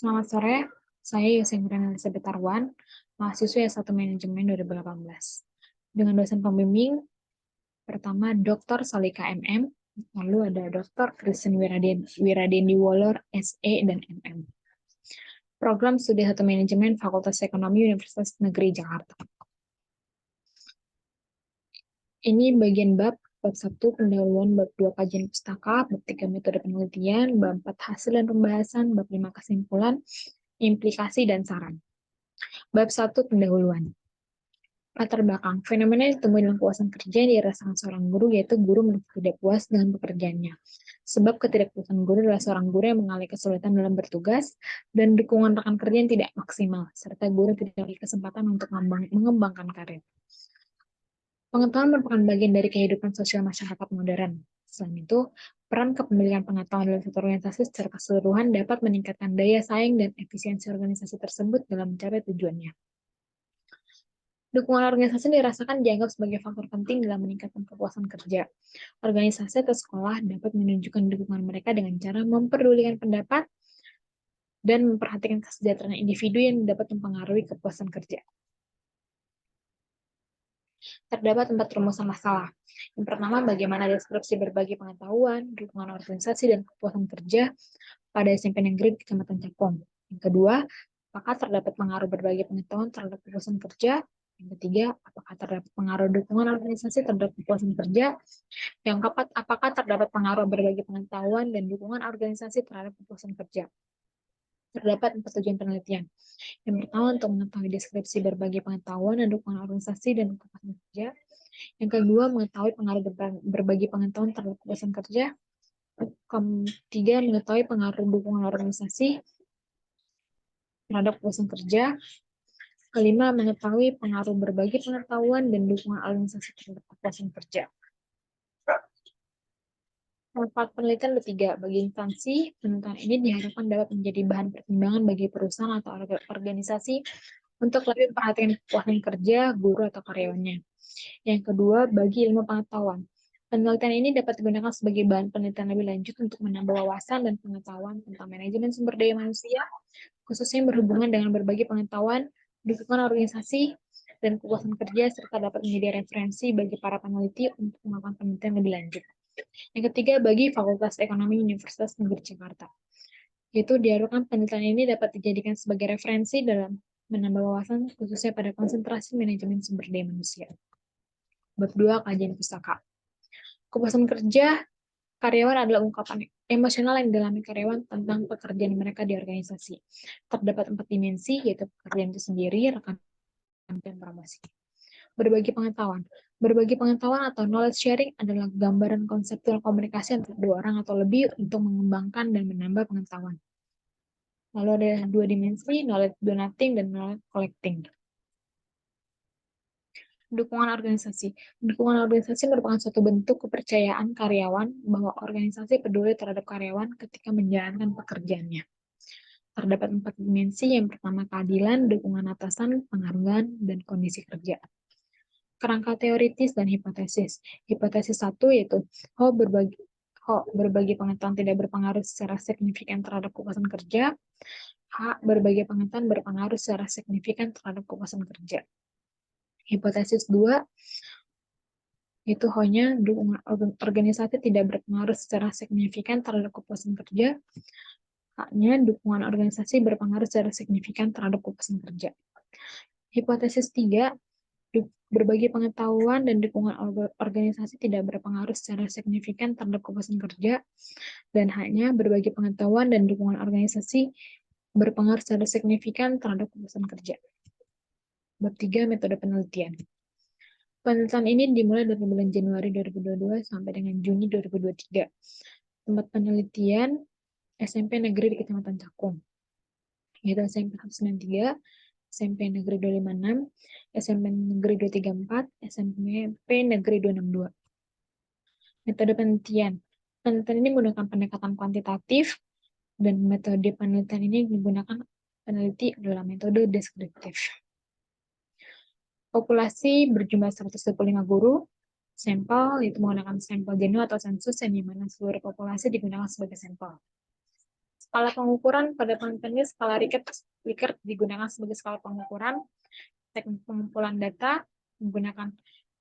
Selamat sore, saya Yosengren Elizabeth Arwan, mahasiswa S1 Manajemen 2018. Dengan dosen pembimbing, pertama Dr. Salika MM, lalu ada Dr. Kristen Wiradendi Wolor, SE dan MM. Program Studi 1 Manajemen Fakultas Ekonomi Universitas Negeri Jakarta. Ini bagian bab 1 pendahuluan, bab 2 kajian pustaka, bab 3 metode penelitian, bab 4 hasil dan pembahasan, bab 5 kesimpulan, implikasi dan saran. Bab 1 pendahuluan. Latar belakang. Fenomena yang ditemui dalam kepuasan kerja yang dirasakan seorang guru yaitu guru merasa tidak puas dengan pekerjaannya. Sebab ketidakpuasan guru adalah seorang guru yang mengalami kesulitan dalam bertugas dan dukungan rekan kerja yang tidak maksimal, serta guru tidak memiliki kesempatan untuk mengembangkan karir. Pengetahuan merupakan bagian dari kehidupan sosial masyarakat modern. Selain itu, peran kepemilikan pengetahuan dalam satu organisasi secara keseluruhan dapat meningkatkan daya saing dan efisiensi organisasi tersebut dalam mencapai tujuannya. Dukungan organisasi dirasakan dianggap sebagai faktor penting dalam meningkatkan kepuasan kerja. Organisasi atau sekolah dapat menunjukkan dukungan mereka dengan cara memperdulikan pendapat dan memperhatikan kesejahteraan individu yang dapat mempengaruhi kepuasan kerja. Terdapat 4 rumusan masalah. Yang pertama, bagaimana deskripsi berbagi pengetahuan, dukungan organisasi, dan kepuasan kerja pada SMP Negeri Kecamatan Cakung. Yang kedua, apakah terdapat pengaruh berbagi pengetahuan terhadap kepuasan kerja? Yang ketiga, apakah terdapat pengaruh dukungan organisasi terhadap kepuasan kerja? Yang keempat, apakah terdapat pengaruh berbagi pengetahuan dan dukungan organisasi terhadap kepuasan kerja? Terdapat 4 tujuan penelitian. Yang pertama, untuk mengetahui deskripsi berbagi pengetahuan dan dukungan organisasi dan kepuasan kerja. Yang kedua, mengetahui pengaruh berbagi pengetahuan terhadap kepuasan kerja. Ketiga, mengetahui pengaruh dukungan organisasi terhadap kepuasan kerja. Kelima, mengetahui pengaruh berbagi pengetahuan dan dukungan organisasi terhadap kepuasan kerja. Manfaat penelitian ketiga, bagi instansi, penelitian ini diharapkan dapat menjadi bahan pertimbangan bagi perusahaan atau organisasi untuk lebih memperhatikan kepuasan kerja, guru, atau karyawannya. Yang kedua, bagi ilmu pengetahuan. Penelitian ini dapat digunakan sebagai bahan penelitian lebih lanjut untuk menambah wawasan dan pengetahuan tentang manajemen sumber daya manusia, khususnya berhubungan dengan berbagi pengetahuan, dukungan organisasi, dan kepuasan kerja, serta dapat menjadi referensi bagi para peneliti untuk melakukan penelitian lebih lanjut. Yang ketiga, bagi Fakultas Ekonomi Universitas Negeri Jakarta. Yaitu diharapkan penelitian ini dapat dijadikan sebagai referensi dalam menambah wawasan khususnya pada konsentrasi manajemen sumber daya manusia. Bab 2, kajian pustaka. Kepuasan kerja karyawan adalah ungkapan emosional yang dialami karyawan tentang pekerjaan mereka di organisasi. Terdapat 4 dimensi, yaitu pekerjaan itu sendiri, rekan dan promosi. Berbagi pengetahuan. Berbagi pengetahuan atau knowledge sharing adalah gambaran konseptual komunikasi antara dua orang atau lebih untuk mengembangkan dan menambah pengetahuan. Lalu ada 2 dimensi, knowledge donating dan knowledge collecting. Dukungan organisasi. Dukungan organisasi merupakan suatu bentuk kepercayaan karyawan bahwa organisasi peduli terhadap karyawan ketika menjalankan pekerjaannya. Terdapat 4 dimensi, yang pertama keadilan, dukungan atasan, penghargaan, dan kondisi kerja. Kerangka teoritis dan hipotesis. Hipotesis 1 yaitu berbagi pengetahuan tidak berpengaruh secara signifikan terhadap kepuasan kerja. Berbagi pengetahuan berpengaruh secara signifikan terhadap kepuasan kerja. Hipotesis 2 itu hanya dukungan organisasi tidak berpengaruh secara signifikan terhadap kepuasan kerja. Hanya dukungan organisasi berpengaruh secara signifikan terhadap kepuasan kerja. Hipotesis 3, berbagi pengetahuan dan dukungan organisasi tidak berpengaruh secara signifikan terhadap kepuasan kerja, dan hanya berbagi pengetahuan dan dukungan organisasi berpengaruh secara signifikan terhadap kepuasan kerja. Bab 3, metode penelitian. Penelitian ini dimulai dari bulan Januari 2022 sampai dengan Juni 2023. Tempat penelitian SMP Negeri di Kecamatan Cakung, yaitu SMP 193, SMP Negeri 256, SMP Negeri 234, SMP Negeri 262. Metode penelitian. Penelitian ini menggunakan pendekatan kuantitatif, dan metode penelitian ini digunakan peneliti adalah metode deskriptif. Populasi berjumlah 125 guru, sampel itu menggunakan sampel jenuh atau sensus yang dimana seluruh populasi digunakan sebagai sampel. Skala pengukuran pada penelitian skala Likert digunakan sebagai skala pengukuran teknik pengumpulan data menggunakan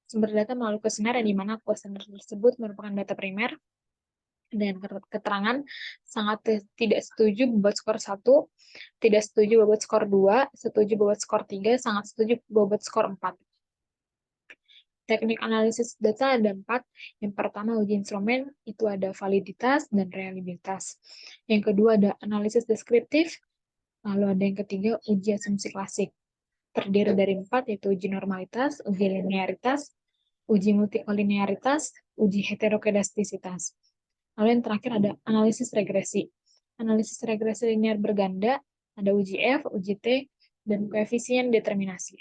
sumber data melalui kuesioner di mana kuesioner tersebut merupakan data primer dengan keterangan sangat tidak setuju bobot skor 1, tidak setuju bobot skor 2, setuju bobot skor 3, sangat setuju bobot skor 4. Teknik analisis data ada 4. Yang pertama uji instrumen, itu ada validitas dan reliabilitas. Yang kedua ada analisis deskriptif, lalu ada yang ketiga uji asumsi klasik. Terdiri dari 4, yaitu uji normalitas, uji linearitas, uji multikolinearitas, uji heterokedastisitas. Lalu yang terakhir ada analisis regresi. Analisis regresi linear berganda, ada uji F, uji T, dan koefisien determinasi.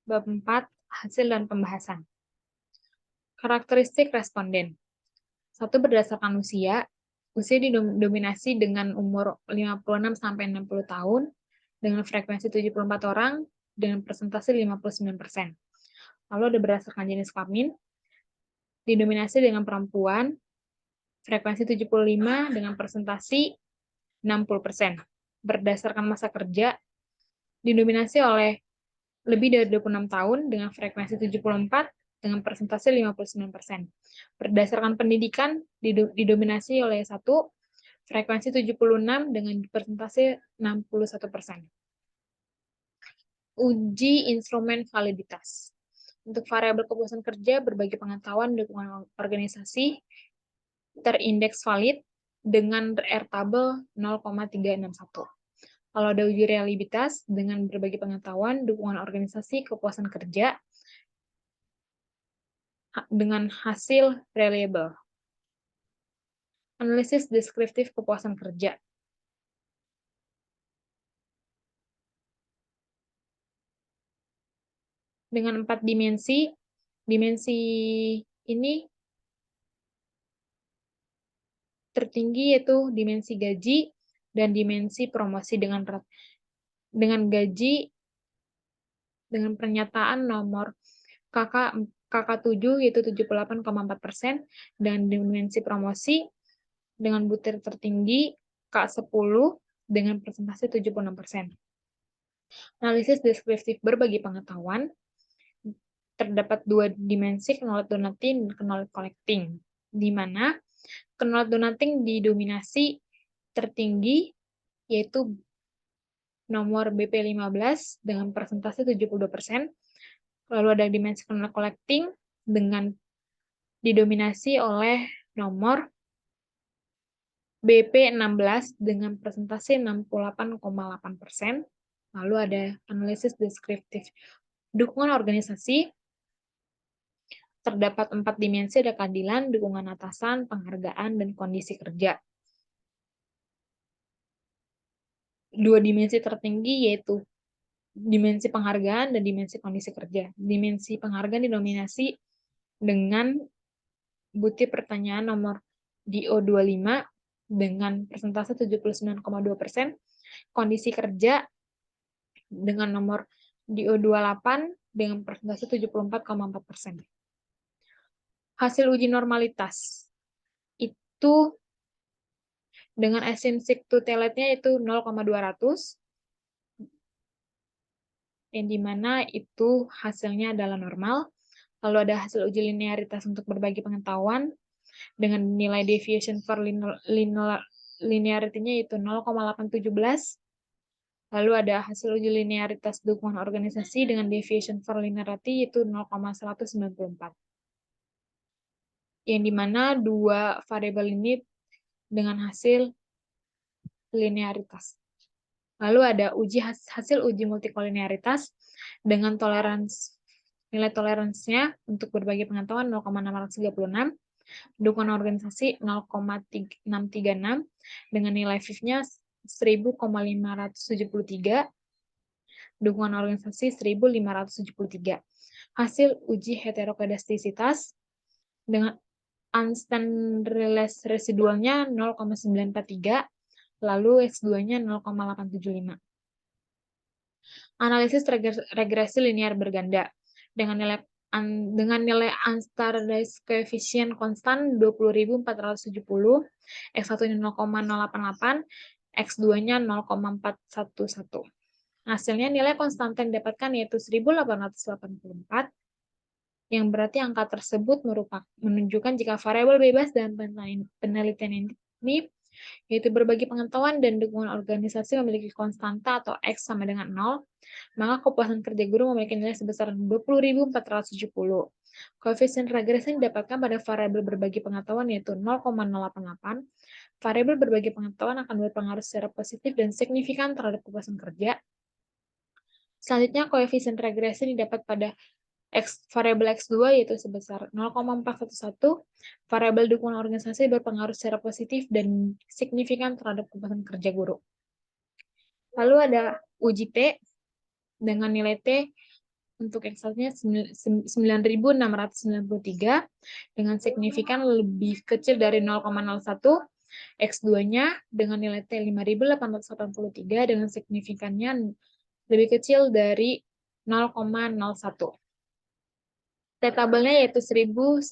Bab 4, hasil dan pembahasan. Karakteristik responden. 1. Berdasarkan usia didominasi dengan umur 56-60 tahun, dengan frekuensi 74 orang, dengan persentase 59%. Lalu ada berdasarkan jenis kelamin, didominasi dengan perempuan, frekuensi 75 dengan persentase 60%. Berdasarkan masa kerja, didominasi oleh lebih dari 26 tahun dengan frekuensi 74 dengan persentase 59%. Berdasarkan pendidikan, didominasi oleh 1, frekuensi 76 dengan persentase 61%. Uji instrumen validitas. Untuk variabel kepuasan kerja, berbagi pengetahuan, dukungan organisasi, terindeks valid dengan R-tabel 0,361. Kalau ada uji reliabilitas dengan berbagi pengetahuan, dukungan organisasi, kepuasan kerja, dengan hasil reliable. Analisis deskriptif kepuasan kerja. Dengan 4 dimensi ini tertinggi yaitu dimensi gaji dan dimensi promosi dengan gaji dengan pernyataan nomor KK7 yaitu 78,4% dan dimensi promosi dengan butir tertinggi K10 dengan persentase 76%. Analisis deskriptif berbagi pengetahuan. Terdapat 2 dimensi, knowledge donating dan knowledge collecting, di mana knowledge donating didominasi tertinggi yaitu nomor BP15 dengan persentase 72%. Lalu ada dimensi knowledge collecting dengan didominasi oleh nomor BP16 dengan persentase 68,8%. Lalu ada analisis deskriptif dukungan organisasi. Terdapat 4 dimensi, ada keadilan, dukungan atasan, penghargaan, dan kondisi kerja. 2 dimensi tertinggi yaitu dimensi penghargaan dan dimensi kondisi kerja. Dimensi penghargaan didominasi dengan butir pertanyaan nomor DO25 dengan persentase 79,2%, kondisi kerja dengan nomor DO28 dengan persentase 74,4%. Hasil uji normalitas itu dengan eccentric to teletnya itu 0,200, yang dimana itu hasilnya adalah normal. Lalu ada hasil uji linearitas untuk berbagi pengetahuan dengan nilai deviation for linearity-nya itu 0,817. Lalu ada hasil uji linearitas dukungan organisasi dengan deviation for linearity itu 0,194. Yang dimana 2 variabel ini dengan hasil linearitas. Lalu ada hasil uji multikolinearitas dengan nilai toleransinya untuk berbagi pengetahuan 0,636, dukungan organisasi 0,636 dengan nilai FIF-nya 1000,573, dukungan organisasi 1573. Hasil uji heterokedastisitas dengan unstandardized residualnya 0,943, lalu X2-nya 0,875. Analisis regresi linear berganda dengan nilai dengan nilai unstandardized coefficient konstan 20.470, X1-nya 0,088, X2-nya 0,411. Hasilnya nilai konstanta yang didapatkan yaitu 1884, yang berarti angka tersebut menunjukkan jika variabel bebas dalam penelitian ini, yaitu berbagi pengetahuan dan dukungan organisasi memiliki konstanta atau X sama dengan 0, maka kepuasan kerja guru memiliki nilai sebesar 20.470. Koefisien regresi yang didapatkan pada variabel berbagi pengetahuan yaitu 0,088. Variabel berbagi pengetahuan akan berpengaruh secara positif dan signifikan terhadap kepuasan kerja. Selanjutnya, koefisien regresi didapat pada variabel X2 yaitu sebesar 0,411. Variabel dukungan organisasi berpengaruh secara positif dan signifikan terhadap kepuasan kerja guru. Lalu ada uji T dengan nilai T untuk X1-nya 9.693 dengan signifikan lebih kecil dari 0,01. X2-nya dengan nilai T 5.883 dengan signifikannya lebih kecil dari 0,01. T tabelnya yaitu 1.979.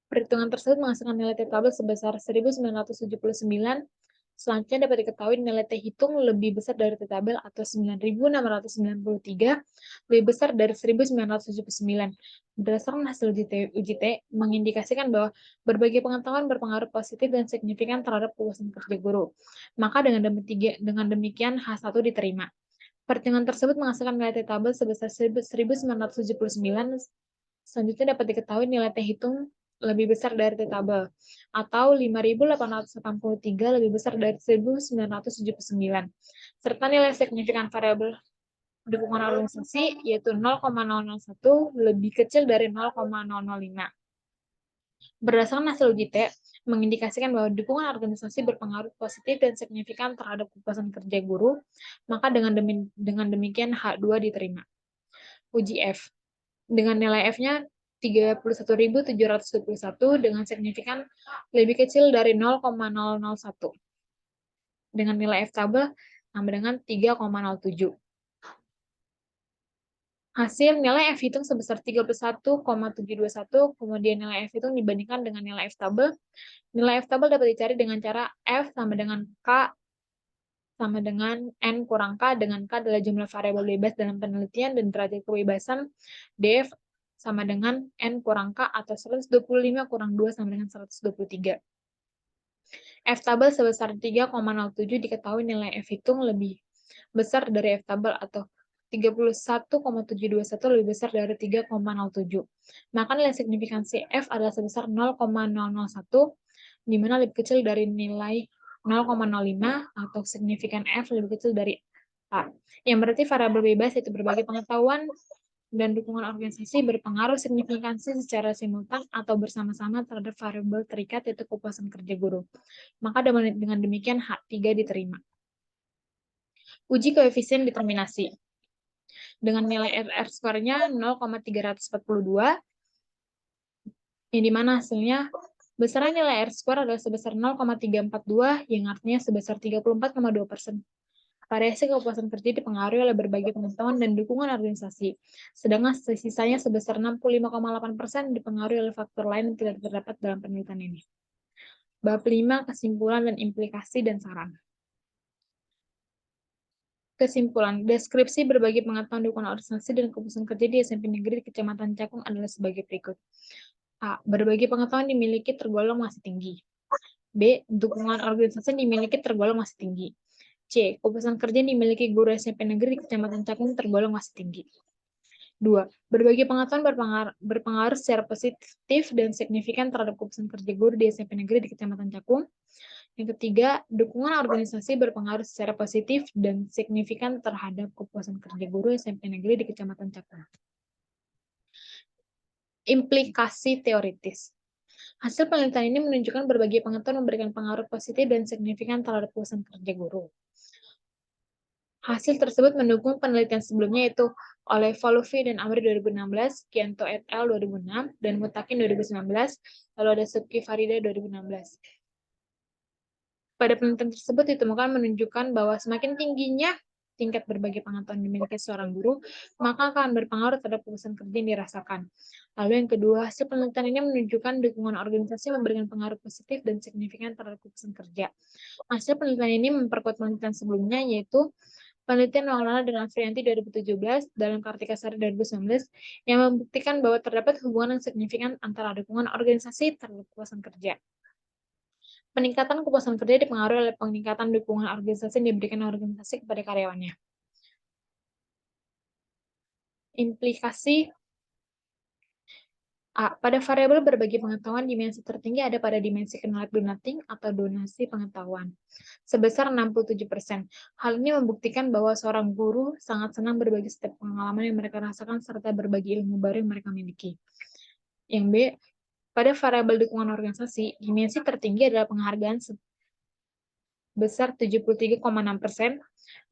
Perhitungan tersebut menghasilkan nilai T tabel sebesar 1.979. Selanjutnya dapat diketahui nilai T hitung lebih besar dari T tabel atau 9.693 lebih besar dari 1.979. Berdasarkan hasil uji T mengindikasikan bahwa berbagai pengetahuan berpengaruh positif dan signifikan terhadap kepuasan kerja guru. Maka dengan demikian H1 diterima. Perhitungan tersebut menghasilkan nilai T tabel sebesar 1.979. Selanjutnya dapat diketahui nilai T hitung lebih besar dari T tabel, atau 5.883 lebih besar dari 1.979, serta nilai signifikan variabel dukungan organisasi yaitu 0,001 lebih kecil dari 0,005. Berdasarkan hasil uji T, mengindikasikan bahwa dukungan organisasi berpengaruh positif dan signifikan terhadap kepuasan kerja guru, maka dengan demikian H2 diterima. Uji F. Dengan nilai F-nya 31.721 dengan signifikan lebih kecil dari 0,001. Dengan nilai F tabel sama dengan 3,07. Hasil nilai F hitung sebesar 31,721, kemudian nilai F hitung dibandingkan dengan nilai F tabel. Nilai F tabel dapat dicari dengan cara F sama dengan K sama dengan N kurang K, dengan K adalah jumlah variabel bebas dalam penelitian dan derajat kebebasan. DF sama dengan N kurang K atau 125 kurang 2 sama dengan 123. F tabel sebesar 3,07 diketahui nilai F hitung lebih besar dari F tabel atau 31,721 lebih besar dari 3,07. Maka nilai signifikansi F adalah sebesar 0,001, di mana lebih kecil dari nilai 0,05 atau signifikan F lebih kecil dari A. Yang berarti variabel bebas yaitu berbagai pengetahuan dan dukungan organisasi berpengaruh signifikansi secara simultan atau bersama-sama terhadap variabel terikat yaitu kepuasan kerja guru. Maka dengan demikian H3 diterima. Uji koefisien determinasi. Dengan nilai R-square-nya 0,342, yang dimana hasilnya besaran nilai R-square adalah sebesar 0,342, yang artinya sebesar 34,2%. Variasi kepuasan kerja dipengaruhi oleh berbagai pengetahuan dan dukungan organisasi, sedangkan sisanya sebesar 65,8% dipengaruhi oleh faktor lain yang tidak terdapat dalam penelitian ini. Bab 5, kesimpulan dan implikasi dan saran. Kesimpulan, deskripsi berbagai pengetahuan dukungan organisasi dan kepuasan kerja di SMP Negeri di Kecamatan Cakung adalah sebagai berikut. A. Berbagai pengetahuan dimiliki tergolong masih tinggi. B. Dukungan organisasi dimiliki tergolong masih tinggi. C. Kepuasan kerja dimiliki guru SMP Negeri di Kecamatan Cakung tergolong masih tinggi. 2. Berbagai pengetahuan berpengaruh secara positif dan signifikan terhadap kepuasan kerja guru di SMP Negeri di Kecamatan Cakung. Yang ketiga, dukungan organisasi berpengaruh secara positif dan signifikan terhadap kepuasan kerja guru SMP Negeri di Kecamatan Cakung. Implikasi teoritis. Hasil penelitian ini menunjukkan berbagai pengetahuan memberikan pengaruh positif dan signifikan terhadap kepuasan kerja guru. Hasil tersebut mendukung penelitian sebelumnya yaitu oleh Volufi dan Amri 2016, Kianto et al. 2006, dan Mutakin 2019, lalu ada Subki Farida 2016. Pada penelitian tersebut ditemukan menunjukkan bahwa semakin tingginya tingkat berbagai pengetahuan dimiliki seorang guru, maka akan berpengaruh terhadap kepuasan kerja yang dirasakan. Lalu yang kedua, hasil penelitian ini menunjukkan dukungan organisasi memberikan pengaruh positif dan signifikan terhadap kepuasan kerja. Hasil penelitian ini memperkuat penelitian sebelumnya, yaitu penelitian Maulana dan Afriyanti 2017 dalam Kartika Sari 2019 yang membuktikan bahwa terdapat hubungan yang signifikan antara dukungan organisasi terhadap kepuasan kerja. Peningkatan kepuasan kerja dipengaruhi oleh peningkatan dukungan organisasi yang diberikan organisasi kepada karyawannya. Implikasi A. Pada variabel berbagi pengetahuan, dimensi tertinggi ada pada dimensi knowledge donating atau donasi pengetahuan, sebesar 67%. Hal ini membuktikan bahwa seorang guru sangat senang berbagi setiap pengalaman yang mereka rasakan serta berbagi ilmu baru yang mereka miliki. Yang B. Pada variabel dukungan organisasi, dimensi tertinggi adalah penghargaan sebesar 73,6%.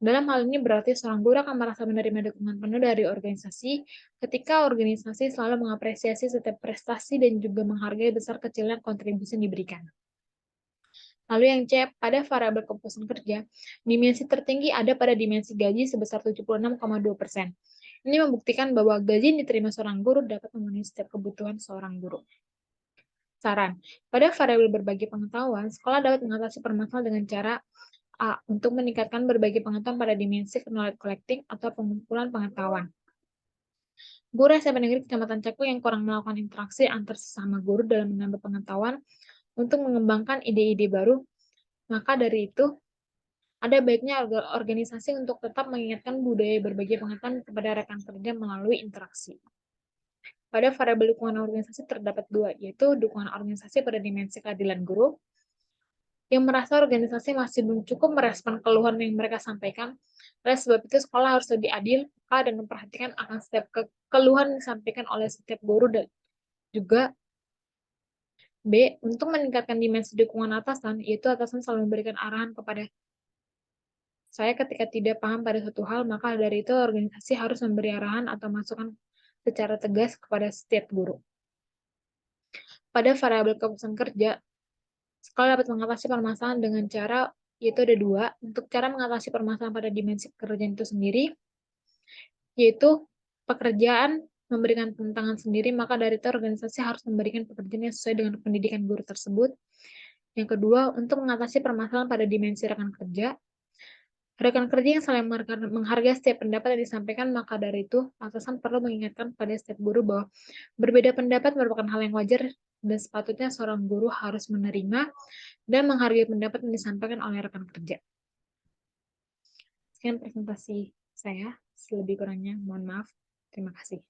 Dalam hal ini berarti seorang guru akan merasa menerima dukungan penuh dari organisasi ketika organisasi selalu mengapresiasi setiap prestasi dan juga menghargai besar kecilnya kontribusi yang diberikan. Lalu yang C, pada variabel kepuasan kerja, dimensi tertinggi ada pada dimensi gaji sebesar 76,2%. Ini membuktikan bahwa gaji yang diterima seorang guru dapat memenuhi setiap kebutuhan seorang guru. Saran, pada variabel berbagi pengetahuan, sekolah dapat mengatasi permasalahan dengan cara A. Untuk meningkatkan berbagi pengetahuan pada dimensi knowledge collecting atau pengumpulan pengetahuan. Guru SMP Negeri Kecamatan Cakung yang kurang melakukan interaksi antar sesama guru dalam menambah pengetahuan untuk mengembangkan ide-ide baru, maka dari itu ada baiknya organisasi untuk tetap mengingatkan budaya berbagi pengetahuan kepada rekan kerja melalui interaksi. Pada variabel dukungan organisasi terdapat dua, yaitu dukungan organisasi pada dimensi keadilan guru, yang merasa organisasi masih belum cukup merespon keluhan yang mereka sampaikan. Oleh sebab itu, sekolah harus lebih adil dan memperhatikan akan setiap keluhan yang disampaikan oleh setiap guru dan juga B. Untuk meningkatkan dimensi dukungan atasan, yaitu atasan selalu memberikan arahan kepada saya ketika tidak paham pada suatu hal, maka dari itu organisasi harus memberi arahan atau masukan secara tegas kepada setiap guru. Pada variabel kepuasan kerja, sekolah dapat mengatasi permasalahan dengan cara, yaitu ada dua. Untuk cara mengatasi permasalahan pada dimensi pekerjaan itu sendiri, yaitu pekerjaan memberikan tantangan sendiri, maka dari itu organisasi harus memberikan pekerjaan yang sesuai dengan pendidikan guru tersebut. Yang kedua, untuk mengatasi permasalahan pada dimensi rekan kerja, rekan kerja yang saling menghargai setiap pendapat yang disampaikan, maka dari itu, atasan perlu mengingatkan pada setiap guru bahwa berbeda pendapat merupakan hal yang wajar dan sepatutnya seorang guru harus menerima dan menghargai pendapat yang disampaikan oleh rekan kerja. Sekian presentasi saya, selebih kurangnya mohon maaf. Terima kasih.